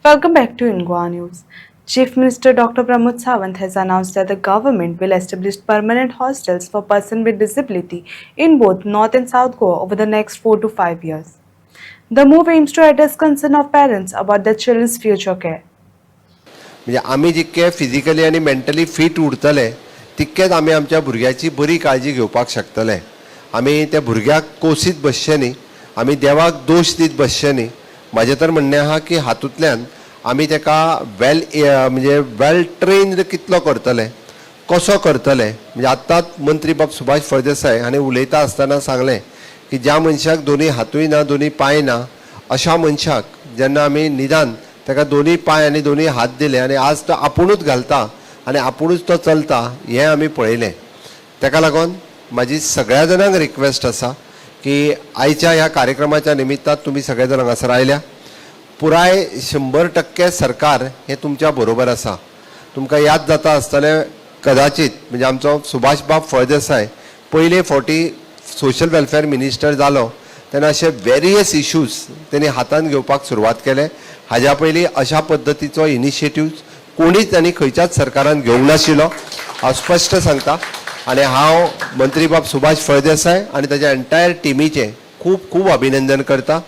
Welcome back to Ingwa News. Chief Minister Dr. Pramod Sawant has announced that the government will establish permanent hostels for persons with disability in both North and South Goa over the next 4 to 5 years. The move aims to address concern of parents about their children's future care. म्हणजे आमी जितके physically आनी mentally fit उरतले तितकेच आमी आमच्या भुरग्याची बरी काळजी घेवपाक शकतले. आमी त्या भुरग्याक कोसीत बसचे न्ही, आमी देवाक दोश दीत बसचे न्ही. म्हाजें तर म्हणणें आहा की हातूंतल्यान आमी तेका वेल ट्रेन्ड कितलो करतले, कसो करतले. म्हणजे आतांच मंत्री बाब सुभाष फळदेसाय हांणी उलयता आसतना सांगलें की ज्या मनशाक दोनी हातूय ना दोनी पांय ना अशा मनशाक जेन्ना आमी निदान ताका दोनी पांय आनी दोनी हात दिले आनी आज तो आपुणूच घालता आनी आपुणूच तो चलता हें आमी पळयलें. ताका लागून म्हाजी सगळ्या जाणांक रिक्वेस्ट आसा की आयच्या ह्या कार्यक्रमाच्या निमित्तान तुमी सगळे जाण हांगासर आयल्या. पुराय 100% सरकार हे तुमच्या बरोबर आसा. तुमकां याद जाता आसतलें कदाचित म्हणजे आमचो सुभाष बाब फळदेसाय पयले फावटी सोशल वेलफेअर मिनिस्टर जालो तेन्ना अशे वेरियस इश्यूज तेणी हातान घेवपाक सुरवात केले. हाज्या पयलीं अशा पद्दतीचो इनिशिएटिव्ह कोणीच आनी खंयच्याच सरकारान घेवंक नाशिल्लो हांव स्पश्ट सांगता. आनी हांव मंत्री बाब सुभाष फळदेसाय आनी ताच्या एंटायर टिमीचें खूब खूब अभिनंदन करता.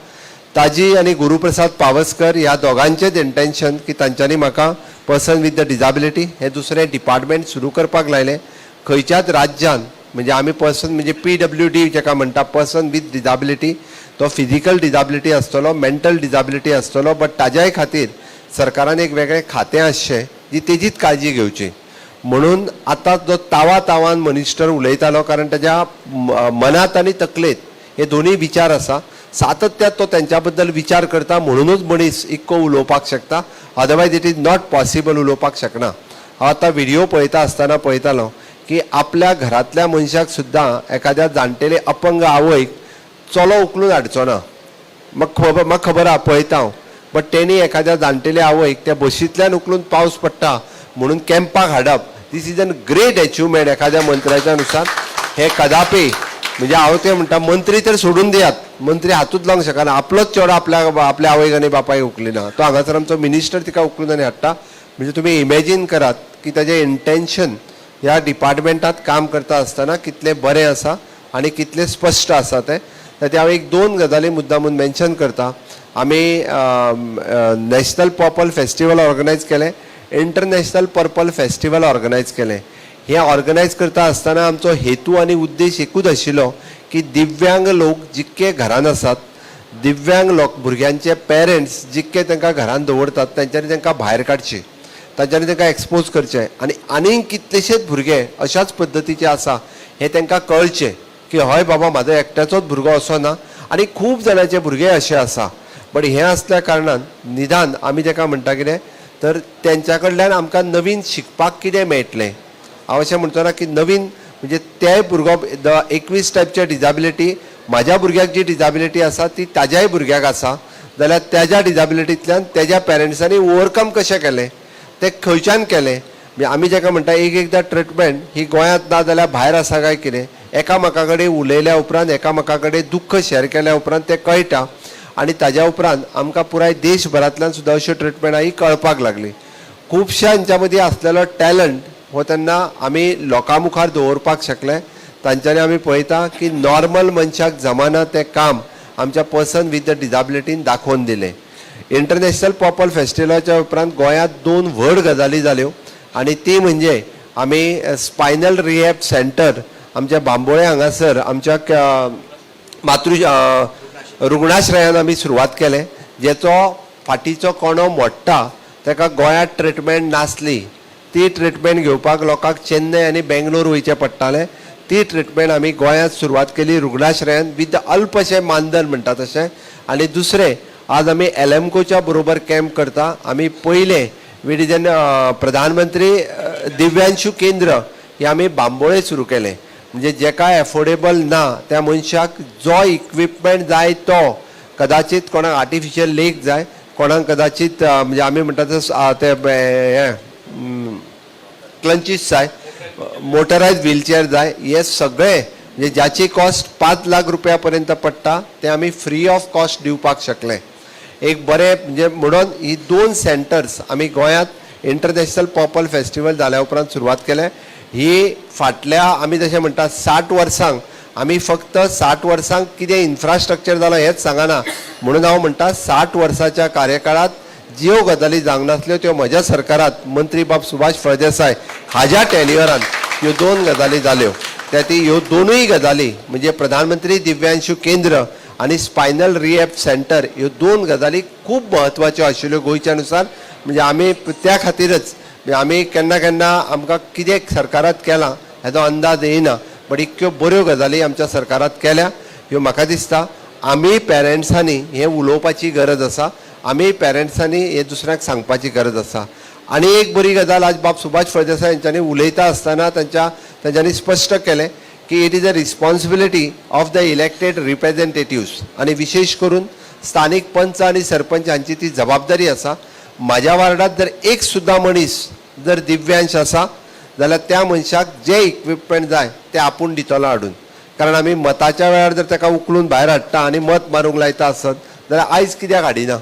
ताजी आनी गुरुप्रसाद पावसकर ह्या दोगांचेच इंटेंशन की तांच्यांनी म्हाका पर्सन विथ द डिजाबिलिटी हे दुसरें डिपार्टमेंट सुरू करपाक लायलें. खंयच्याच राज्यान म्हणजे आमी पर्सन म्हणजे PWD जेका म्हणटा पर्सन विथ डिजाबिलिटी तो फिजिकल डिजाबिलिटी आसतलो, मेंटल डिजाबिलिटी आसतलो, बट ताज्याय खातीर सरकारान एक वेगळें खातें आसचें जी तेजीच काळजी घेवची. म्हणून आतां जो तावान मिनिस्टर उलयतालो कारण ताज्या मनात आनी तकलेत हे दोनूय विचार आसा. सातत्यात तो त्यांच्या बद्दल विचार करता म्हणूनच मनीस इतको उलोवपाक शकता. Otherwise it is not possible उलोवपाक शकना. हांव आतां व्हिडिओ पळयता आसतना पळयतालो की आपल्या घरांतल्या मनशाक सुद्दां एखाद्या जाणटेले अपंग आवयक चलो उखलून हाडचो ना. म्हाका खबर आहा पळयता हांव, बट तेणी एखाद्या जाणटेले आवयक त्या बशींतल्यान उखलून पावस पडटा म्हणून कॅम्पाक हाडप. This is an great achievement एखाद्या मंत्र्याच्या नुसार. हे कदापि म्हणजे हांव ते म्हणटा मंत्री तर सोडून दियात, मंत्री हातूच लावंक शकना. आपलोच चेडो आपल्या आवयक आनी बापायक उखलिना, तो हांगासर आमचो मिनिस्टर तिका उखलून आनी हाडटा. म्हणजे तुमी इमॅजीन करात की ताजें इंटेंशन ह्या डिपार्टमेंटात काम करता आसतना कितलें बरें आसा आनी कितलें स्पश्ट आसा तें. ताचे हांव एक दोन गजाली मुद्दामून मेन्शन करता. आमी नॅशनल पर्पल फेस्टिवल ऑर्गनायज केलें, इंटरनॅशनल पर्पल फेस्टिवल ऑर्गनायज केलें. हे ऑर्गनायज करता आसतना आमचो हेतू आनी उद्देश एकूच आशिल्लो की दिव्यांग लोक जितके घरान आसात, दिव्यांग लोक भुरग्यांचे पेरंट्स जितके तांकां घरान दवरतात तांच्यांनी तांकां भायर काडचे, तांच्यांनी तांकां एक्सपोज करचें. आनी कितलेशेच भुरगे अशाच पद्दतीचे आसा हे तांकां कळचें की हय बाबा म्हाजो एकट्याचोच भुरगो असो ना आनी खूब जाणांचे भुरगे अशे आसा. बट हें आसल्या कारणान निदान आमी ताका म्हणटा कितें तर तेंच्या कडल्यान आमकां नवीन शिकपाक कितें मेळटलें. हांव अशें म्हणटना की नवीन म्हणजे ते भुरगो 21 टायपचे डिजाबिलिटी म्हाज्या भुरग्याक जी डिजाबिलिटी आसा ती ताज्याय भुरग्याक आसा जाल्यार त्याच्या डिजाबिलिटींतल्यान तेज्या पेरंट्सांनी ओवरकम कशें केलें तें खंयच्यान केलें. म्हणजे आमी जाका म्हणटा एकदां ट्रिटमेंट ही गोंयांत ना जाल्यार भायर आसा काय कितें एकामेका कडेन उलयल्या उपरांत एकामेका कडेन दुख्ख शेअर केल्या उपरांत तें कळटा. आनी ताज्या उपरांत आमकां पुराय देशभरांतल्यान सुद्दां अश्यो ट्रिटमेंट ही कळपाक लागली. खुबश्यांच्या मदीं आसलेलो टॅलंट हो तेन्ना आमी लोकां मुखार दवरपाक शकले. तांच्यांनी आमी पळयता की नॉर्मल मनशाक जमाना तें काम आमच्या पर्सन विथ द डिजाबिलिटीन दाखोवन दिलें. इंटरनॅशनल पर्पल फेस्टिवलाच्या उपरांत गोंयांत 2 व्हड गजाली जाल्यो आनी ती म्हणजे आमी स्पायनल रिहॅब सेंटर आमच्या बांबोळे हांगासर आमच्या रुग्णाश्रयान आमी सुरवात केलें. जेचो फाटीचो कोणो मोडटा ताका गोंयांत ट्रिटमेंट नासली, ती ट्रिटमेंट घेवपाक लोकांक चेन्नय आनी बेंगलोर वयचें पडटालें. ती ट्रिटमेंट आमी गोंयांत सुरवात केली रुग्णाश्रयान विथ अल्पशें मानधन म्हणटा तशें. आनी दुसरें आज आमी एलएमकोच्या बरोबर कॅम्प करता. आमी पयलें विडिजन प्रधानमंत्री दिव्यांशू केंद्र हें आमी बांबोळे सुरू केलें. म्हणजे जेका एफोर्डेबल ना त्या मनशाक जो इक्विपमेंट जाय तो कदाचित कोणाक आर्टिफिशियल लेग जाय, कोणाक कदाचित म्हणजे आमी म्हणटा ते क्लंचीस जाय, मोटरायज व्हीलचेअर जाय, हे सगळे म्हणजे ज्याची कॉस्ट 5 लाख रुपया पर्यंत पडटा ते आमी फ्री ऑफ कॉस्ट दिवपाक शकले. एक बरे म्हणजे म्हणून ही 2 सेंटर्स आमी गोंयांत इंटरनॅशनल पॉपल फेस्टिवल जाल्या उपरांत सुरवात केल्या. ही फाटल्या आमी जशें म्हणटा 60 वर्सांक आमी फक्त 60 वर्सांक कितें इन्फ्रास्ट्रक्चर जालो हेच सांगना, म्हणून हांव म्हणटा 60 वर्साच्या कार्यकाळात ज्यो गजाली जावंक नासल्यो त्यो म्हज्या सरकारांत मंत्री बाब सुभाष फळदेसाय हाज्या टेन्युअरान ह्यो 2 गजाली जाल्यो. ती ह्यो दोनूय गजाली म्हणजे प्रधानमंत्री दिव्यांशू केंद्र आणि स्पायनल रिहॅब सेंटर ह्यो 2 गजाली खूब म्हत्वाच्यो आशिल्ल्यो गोंयच्या नुसार. म्हणजे आमी त्या खातीरच आमी केन्ना केन्ना आमकां कितें सरकारात केलां हेजो अंदाज येना, बट इतक्यो बऱ्यो गजाली आमच्या सरकारात केल्या. ह्यो म्हाका दिसता आमी पेरंट्सांनी हें उलोवपाची गरज आसा, आमी पेरंट्सांनी हे दुसऱ्याक सांगपाची गरज आसा. आनी एक बरी गजाल आज बाब सुभाष फळदेसाय यांच्यानी उलयता आसतना तांच्यांनी स्पश्ट केलें की it is a responsibility of the elected representatives आनी विशेष करून स्थानीक पंच आनी सरपंच हांची ती जबाबदारी आसा. म्हाज्या वार्डात जर एक सुद्दां मनीस जर दिव्यांश आसा जाल्यार त्या मनशाक जे इक्विपमेंट जाय ते आपूण दितलो हाडून. कारण आमी मताच्या वेळार जर ताका उखलून भायर हाडटा आनी मत मारूंक लायता आसत जाल्यार आयज कित्याक हाडिना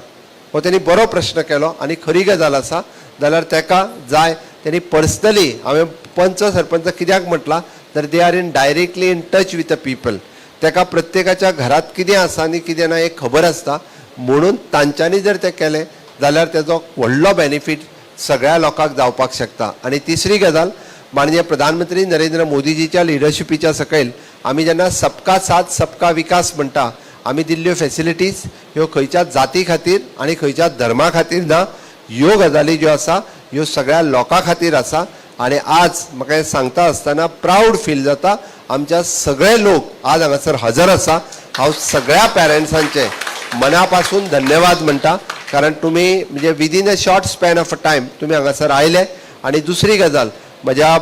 हो तेणी बरो प्रश्न केलो. आनी खरी गजाल आसा जाल्यार ताका जाय तेणी पर्सनली हांवें पंच सरपंच कित्याक म्हटलां तर they are directly in touch with the people. ताका प्रत्येकाच्या घरात कितें आसा आनी कितें ना हें खबर आसता, म्हणून तांच्यांनी जर तें केलें जाल्यार तेजो व्हडलो बेनिफीट सगळ्या लोकांक जावपाक शकता. आनी तिसरी गजाल म्हणजे प्रधानमंत्री नरेंद्र मोदीजीच्या लिडरशिपीच्या सकयल आमी जेन्ना सबका साथ सबका विकास म्हणटा, आमी दिल्ल्यो फेसिलिटीज ह्यो खंयच्या जाती खातीर आनी खंयच्या धर्मा खातीर ना, ह्यो गजाली ज्यो आसा ह्यो सगळ्या लोकां खातीर आसा. आनी आज म्हाका हें सांगता आसतना प्राऊड फील जाता आमच्या सगळे लोक आज हांगासर हजर आसा. हांव सगळ्या पेरंट्सांचे मना पासून धन्यवाद म्हणटा, कारण तुमी म्हणजे within a short span of a time तुमी हांगासर आयले. आनी दुसरी गजाल म्हज्या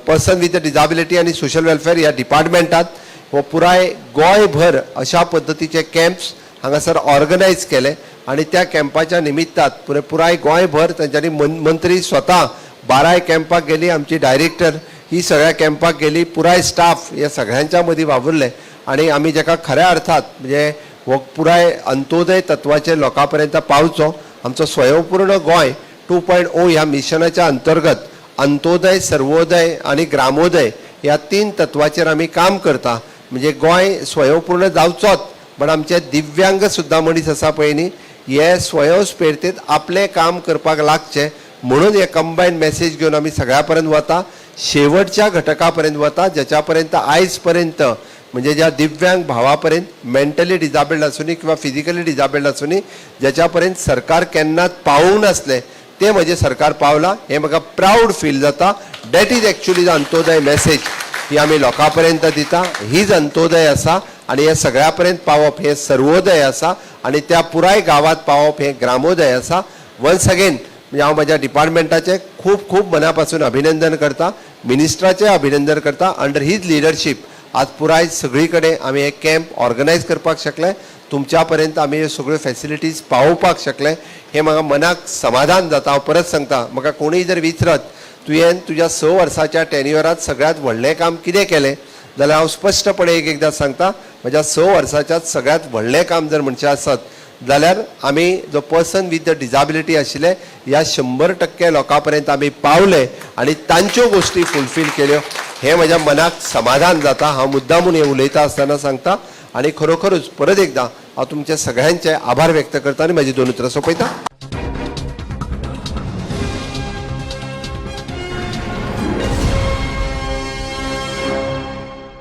पर्सन विथ डिजाबिलिटी आनी सोशल वेलफेअर ह्या डिपार्टमेंटात हो पुराय गोंयभर अशा पद्दतीचे कॅम्प्स हांगासर ऑर्गनायज केले. आनी त्या कॅम्पाच्या निमित्तात पुराय गोंयभर तांच्यांनी मंत्री स्वता 12 कॅम्पाक गेली, आमची डायरेक्टर ही सगळ्या कॅम्पाक गेली, पुराय स्टाफ हे सगळ्यांच्या मदीं वावुरले. आनी आमी जाका खऱ्या अर्थात म्हणजे हो पुराय अंत्योदय तत्वाचे लोकां पर्यंत पावचो. आमचो स्वयंपूर्ण गोंय 2.0 ह्या मिशनाच्या अंतर्गत अंत्योदय, सर्वोदय आनी ग्रामोदय ह्या 3 तत्वाचेर आमी काम करता. म्हणजे गोंय स्वयंपूर्ण जावचोच, पण आमचे दिव्यांग सुद्दां मनीस आसा पळय न्ही, हे स्वयंस्फूर्तीत आपलें काम करपाक लागचें म्हणून हे कंबायन्ड मेसेज घेवन आमी सगळ्या पर्यंत वता, शेवटच्या घटका पर्यंत वता, ज्याच्या पर्यंत आयज पर्यंत म्हणजे ज्या दिव्यांग भावा पर्यंत मेंटली डिजाबल्ड आसूनी किंवा फिजिकली डिजाबल्ड आसूनी ज्याच्या पर्यंत सरकार केन्नाच पावूंक नासलें ते म्हजें सरकार पावलां. हें म्हाका प्राऊड फील जाता. That is actually the Antyodaya message ही आमी लोकां पर्यंत दिता. हीच अंत्योदय आसा आनी हे सगळ्या पर्यंत पावप हे सर्वोदय आसा आनी त्या पुराय गांवांत पावप हे ग्रामोदय आसा. वन्स अगेन म्हणजे हांव म्हज्या डिपार्टमेंटाचें खूब खूब मना पासून अभिनंदन करता, मिनिस्टराचें अभिनंदन करता. अंडर हीज लिडरशीप आज पुराय सगळी कडेन आमी हे कॅम्प ऑर्गनायज करपाक शकले, तुमच्या पर्यंत आमी ह्यो सगळ्यो फॅसिलिटीज पावोवपाक शकले. हें म्हाका मनाक समाधान जाता. हांव परत सांगता, म्हाका कोणीय जर विचारत तुवें तुज्या 6 वर्साच्या टेन्युअरांत सगळ्यांत व्हडलें काम कितें केलें जाल्यार हांव स्पश्टपणे एकदां सांगता, म्हज्या 6 वर्साच्यात सगळ्यांत व्हडलें काम जर म्हणचें आसत जाल्यार आमी जो पर्सन विथ द डिजाबिलिटी आशिल्ले ह्या 100% लोकां पर्यंत आमी पावले आनी तांच्यो गोश्टी फुलफील केल्यो. हें म्हज्या मनाक समाधान जाता. हांव मुद्दामून हें उलयता आसतना सांगता आनी खरोखरूच परत एकदां हांव तुमचे सगळ्यांचे आभार व्यक्त करता आनी म्हजी 2 उतरां सोंपयता.